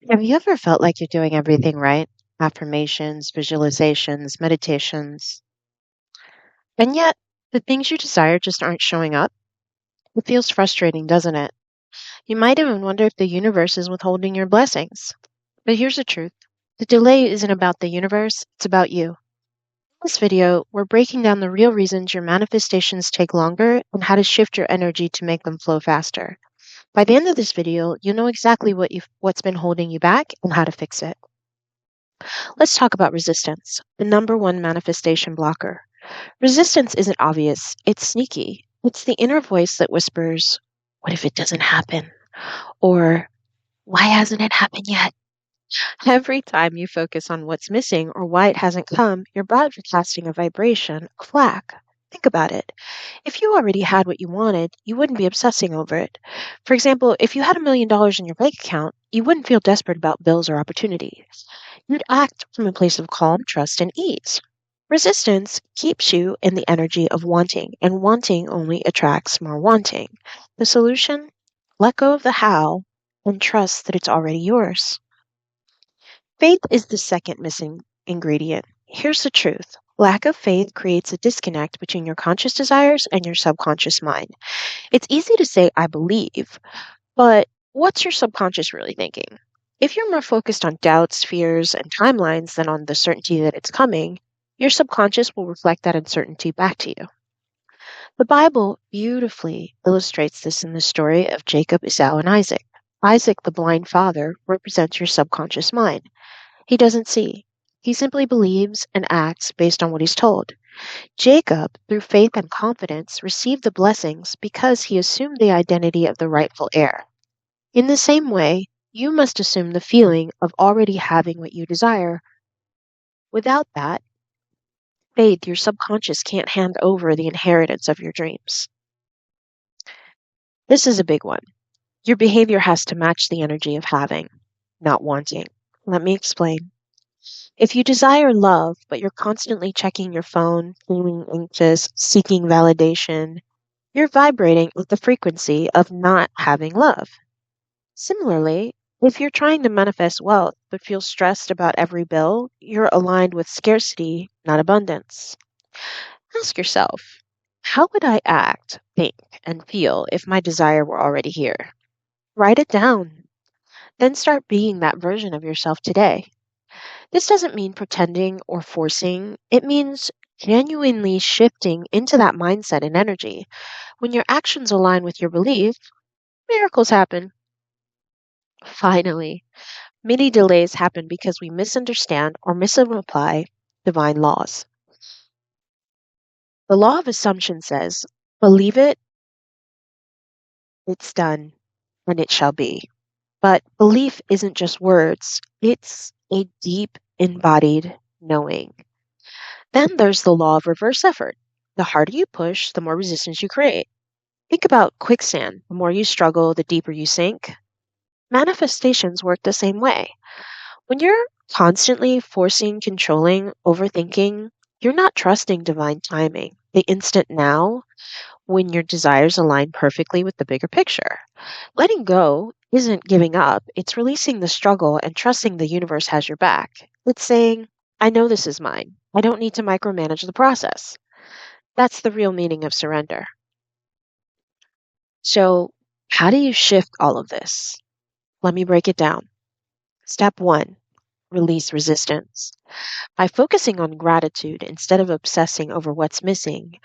Have you ever felt like you're doing everything right? Affirmations, visualizations, meditations, and yet the things you desire just aren't showing up? It feels frustrating, doesn't it? You might even wonder if the universe is withholding your blessings. But here's the truth. The delay isn't about the universe, it's about you. In this video, we're breaking down the real reasons your manifestations take longer and how to shift your energy to make them flow faster. By the end of this video, you'll know exactly what's been holding you back and how to fix it. Let's talk about resistance, the number one manifestation blocker. Resistance isn't obvious, it's sneaky. It's the inner voice that whispers, "What if it doesn't happen?" Or, "Why hasn't it happened yet?" Every time you focus on what's missing or why it hasn't come, you're broadcasting a vibration, a flag. Think about it. If you already had what you wanted, you wouldn't be obsessing over it. For example, if you had $1 million in your bank account, you wouldn't feel desperate about bills or opportunities. You'd act from a place of calm, trust, and ease. Resistance keeps you in the energy of wanting, and wanting only attracts more wanting. The solution? Let go of the how and trust that it's already yours. Faith is the second missing ingredient. Here's the truth. Lack of faith creates a disconnect between your conscious desires and your subconscious mind. It's easy to say, "I believe," but what's your subconscious really thinking? If you're more focused on doubts, fears, and timelines than on the certainty that it's coming, your subconscious will reflect that uncertainty back to you. The Bible beautifully illustrates this in the story of Jacob, Esau, and Isaac. Isaac, the blind father, represents your subconscious mind. He doesn't see. He simply believes and acts based on what he's told. Jacob, through faith and confidence, received the blessings because he assumed the identity of the rightful heir. In the same way, you must assume the feeling of already having what you desire. Without that faith, your subconscious can't hand over the inheritance of your dreams. This is a big one. Your behavior has to match the energy of having, not wanting. Let me explain. If you desire love, but you're constantly checking your phone, feeling anxious, seeking validation, you're vibrating with the frequency of not having love. Similarly, if you're trying to manifest wealth but feel stressed about every bill, you're aligned with scarcity, not abundance. Ask yourself, how would I act, think, and feel if my desire were already here? Write it down. Then start being that version of yourself today. This doesn't mean pretending or forcing, it means genuinely shifting into that mindset and energy. When your actions align with your belief, miracles happen. Finally, many delays happen because we misunderstand or misapply divine laws. The law of assumption says, believe it, it's done, and it shall be. But belief isn't just words, it's a deep, embodied knowing. Then there's the law of reverse effort. The harder you push, the more resistance you create. Think about quicksand. The more you struggle, the deeper you sink. Manifestations work the same way. When you're constantly forcing, controlling, overthinking, you're not trusting divine timing, the instant now, when your desires align perfectly with the bigger picture. Letting go isn't giving up, it's releasing the struggle and trusting the universe has your back. It's saying, I know this is mine. I don't need to micromanage the process. That's the real meaning of surrender. So, how do you shift all of this? Let me break it down. Step one, release resistance. By focusing on gratitude instead of obsessing over what's missing,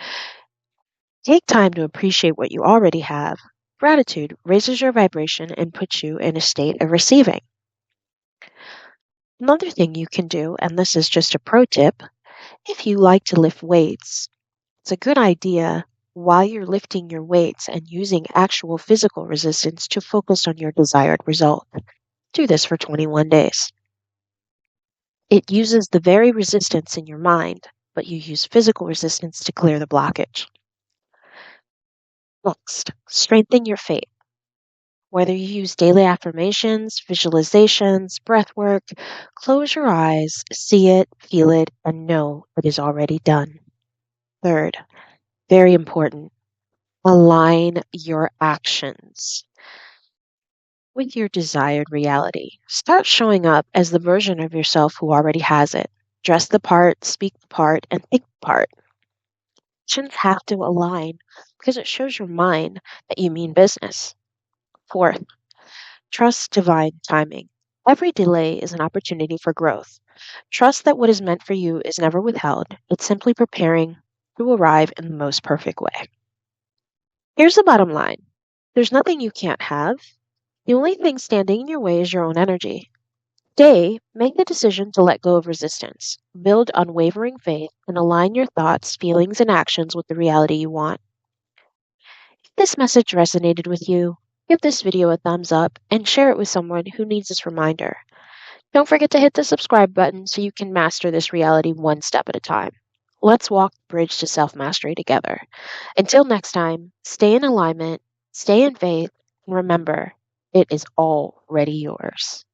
take time to appreciate what you already have. Gratitude raises your vibration and puts you in a state of receiving. Another thing you can do, and this is just a pro tip, if you like to lift weights, it's a good idea while you're lifting your weights and using actual physical resistance to focus on your desired result. Do this for 21 days. It uses the very resistance in your mind, but you use physical resistance to clear the blockage. Next, strengthen your faith. Whether you use daily affirmations, visualizations, breath work, close your eyes, see it, feel it, and know it is already done. Third, very important, align your actions. with your desired reality. Start showing up as the version of yourself who already has it. Dress the part, speak the part, and think the part. Actions have to align because it shows your mind that you mean business. Fourth, trust divine timing. Every delay is an opportunity for growth. Trust that what is meant for you is never withheld. It's simply preparing to arrive in the most perfect way. Here's the bottom line. There's nothing you can't have. The only thing standing in your way is your own energy. Today, make the decision to let go of resistance, build unwavering faith, and align your thoughts, feelings, and actions with the reality you want. If this message resonated with you, give this video a thumbs up and share it with someone who needs this reminder. Don't forget to hit the subscribe button so you can master this reality one step at a time. Let's walk the bridge to self mastery together. Until next time, stay in alignment, stay in faith, and remember, it is already yours.